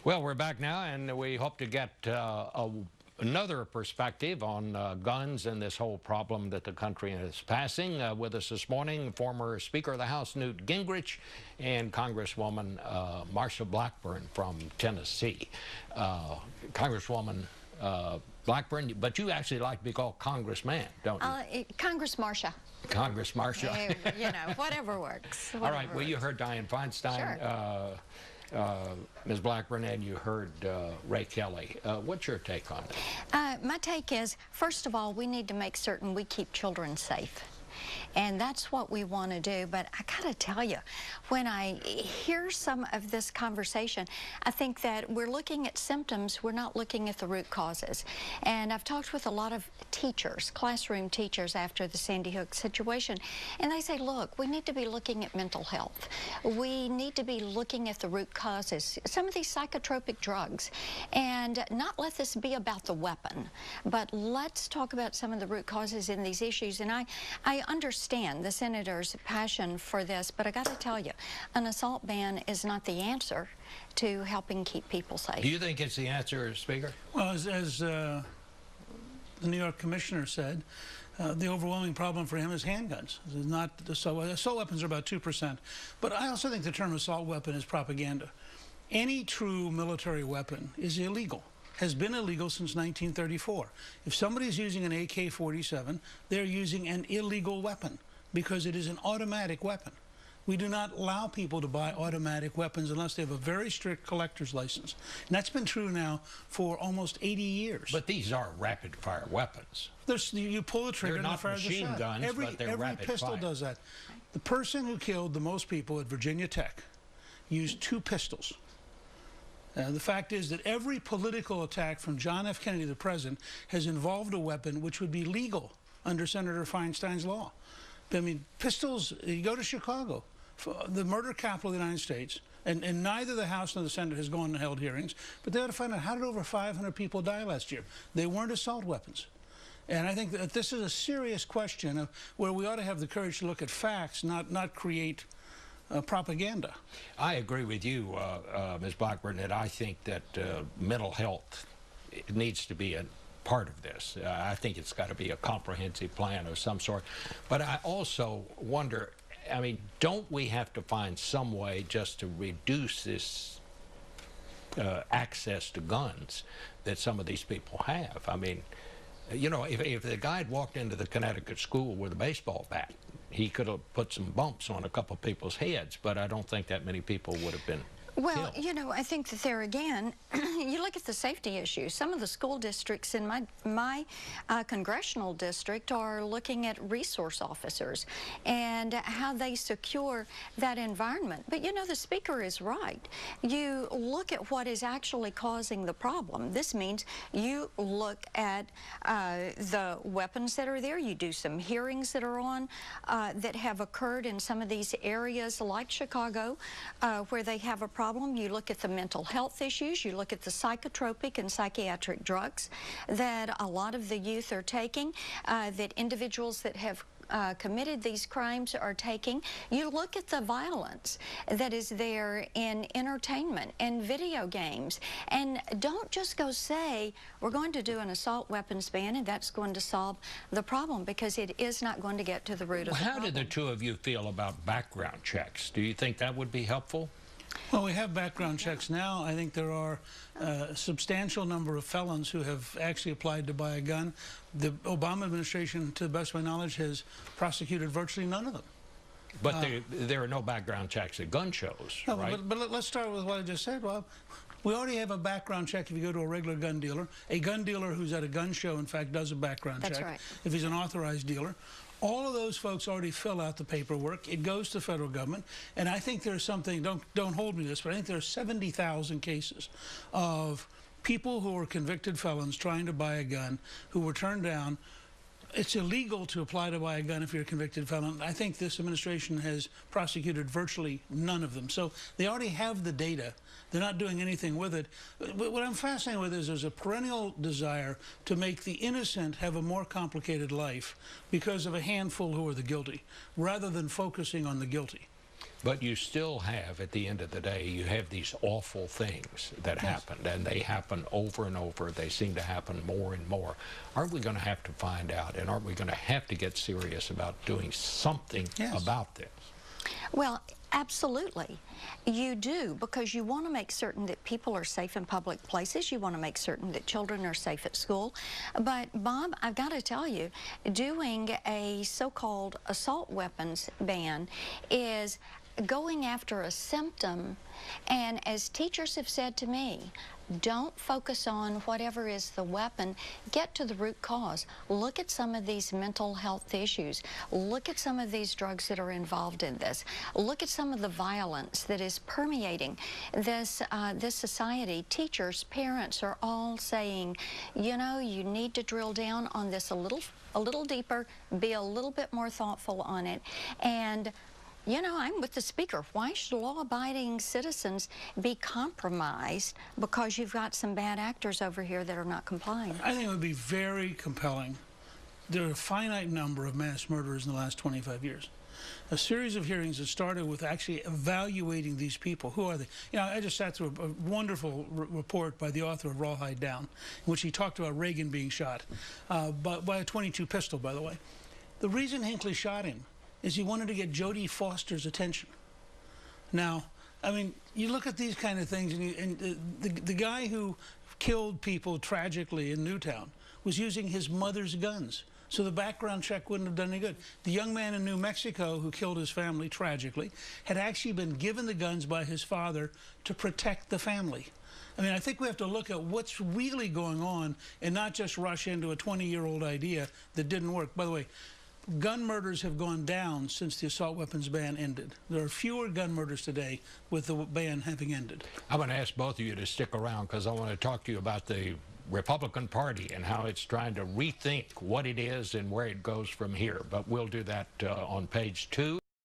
Well, we're back now, and we hope to get another perspective on guns and this whole problem that the country is passing. With us this morning, former Speaker of the House Newt Gingrich and Congresswoman Marsha Blackburn from Tennessee. Congresswoman Blackburn, but you actually like to be called Congressman, don't you? Congress Marsha. Congress Marsha. You know, whatever works. All right, well, you heard Dianne Feinstein. Sure. Ms. Blackburn, and you heard Ray Kelly. What's your take on that? My take is, first of all, we need to make certain we keep children safe. And that's what we want to do. But I gotta tell you, when I hear some of this conversation, I think that we're looking at symptoms, we're not looking at the root causes. And I've talked with a lot of teachers, classroom teachers, after the Sandy Hook situation, and they say, look, we need to be looking at mental health. We need to be looking at the root causes, some of these psychotropic drugs, and not let this be about the weapon, but let's talk about some of the root causes in these issues. And I understand the senator's passion for this, but I got to tell you, an assault ban is not the answer to helping keep people safe. Do you think it's the answer, Speaker? Well, as the New York commissioner said, the overwhelming problem for him is handguns. It's not assault weapons are about 2%, but I also think the term assault weapon is propaganda. Any true military weapon is illegal. Has been illegal since 1934. If somebody's using an AK-47, they're using an illegal weapon because it is an automatic weapon. We do not allow people to buy automatic weapons unless they have a very strict collector's license. And that's been true now for almost 80 years. But these are rapid-fire weapons. You pull the trigger and it fires a shot. They're not machine guns, but they're rapid-fire. Every pistol does that. The person who killed the most people at Virginia Tech used 2 pistols. The fact is that every political attack from John F. Kennedy, the president, has involved a weapon which would be legal under Senator Feinstein's law. I mean, pistols, you go to Chicago, the murder capital of the United States, and neither the House nor the Senate has gone and held hearings, but they ought to find out, how did over 500 people die last year? They weren't assault weapons. And I think that this is a serious question of where we ought to have the courage to look at facts, not create propaganda. I agree with you, Ms. Blackburn, that I think that mental health needs to be a part of this. I think it's got to be a comprehensive plan of some sort. But I also wonder, I mean, don't we have to find some way just to reduce this access to guns that some of these people have? I mean, you know, if the guy had walked into the Connecticut school with a baseball bat, he could have put some bumps on a couple of people's heads, but I don't think that many people would have been Well, killed. you know, I think that there again, you look at the safety issues. Some of the school districts in my congressional district are looking at resource officers and how they secure that environment. But you know, the speaker is right. You look at what is actually causing the problem. This means you look at the weapons that are there. You do some hearings that are on that have occurred in some of these areas like Chicago where they have a problem. You look at the mental health issues, you look at the psychotropic and psychiatric drugs that a lot of the youth are taking, that individuals that have committed these crimes are taking. You look at the violence that is there in entertainment and video games, and don't just go say we're going to do an assault weapons ban and that's going to solve the problem, because it is not going to get to the root of the problem. How did the two of you feel about background checks? Do you think that would be helpful? Well, we have background checks now. I think there are a substantial number of felons who have actually applied to buy a gun. The Obama administration, to the best of my knowledge, has prosecuted virtually none of them. But there are no background checks at gun shows, No, right? but let's start with what I just said. Well, we already have a background check if you go to a regular gun dealer. A gun dealer who's at a gun show, in fact, does a background check. That's right. If he's an authorized dealer. All of those folks already fill out the paperwork. It goes to the federal government. And I think there's something, don't hold me to this, but I think there are 70,000 cases of people who were convicted felons trying to buy a gun who were turned down. It's illegal to apply to buy a gun if you're a convicted felon. I think this administration has prosecuted virtually none of them. So they already have the data. They're not doing anything with it. What I'm fascinated with is there's a perennial desire to make the innocent have a more complicated life because of a handful who are the guilty, rather than focusing on the guilty. But you still have, at the end of the day, you have these awful things that happened, and they happen over and over. They seem to happen more and more. Aren't we going to have to find out, and aren't we going to have to get serious about doing something about this? Well, absolutely. You do, because you want to make certain that people are safe in public places. You want to make certain that children are safe at school. But, Bob, I've got to tell you, doing a so-called assault weapons ban is going after a symptom, and as teachers have said to me, don't focus on whatever is the weapon. Get to the root cause. Look at some of these mental health issues. Look at some of these drugs that are involved in this. Look at some of the violence that is permeating this society. Teachers, parents are all saying, you know, you need to drill down on this a little deeper, be a little bit more thoughtful on it. And you know, I'm with the speaker. Why should law-abiding citizens be compromised because you've got some bad actors over here that are not complying? I think it would be very compelling. There are a finite number of mass murderers in the last 25 years. A series of hearings that started with actually evaluating these people. Who are they? You know, I just sat through a wonderful report by the author of Rawhide Down, in which he talked about Reagan being shot by a .22 pistol, by the way. The reason Hinckley shot him is he wanted to get Jodie Foster's attention. Now, I mean, you look at these kind of things, and the guy who killed people tragically in Newtown was using his mother's guns, so the background check wouldn't have done any good. The young man in New Mexico who killed his family tragically had actually been given the guns by his father to protect the family. I mean, I think we have to look at what's really going on and not just rush into a 20-year-old idea that didn't work. By the way, gun murders have gone down since the assault weapons ban ended. There are fewer gun murders today with the ban having ended. I'm going to ask both of you to stick around because I want to talk to you about the Republican Party and how it's trying to rethink what it is and where it goes from here. But we'll do that on page 2.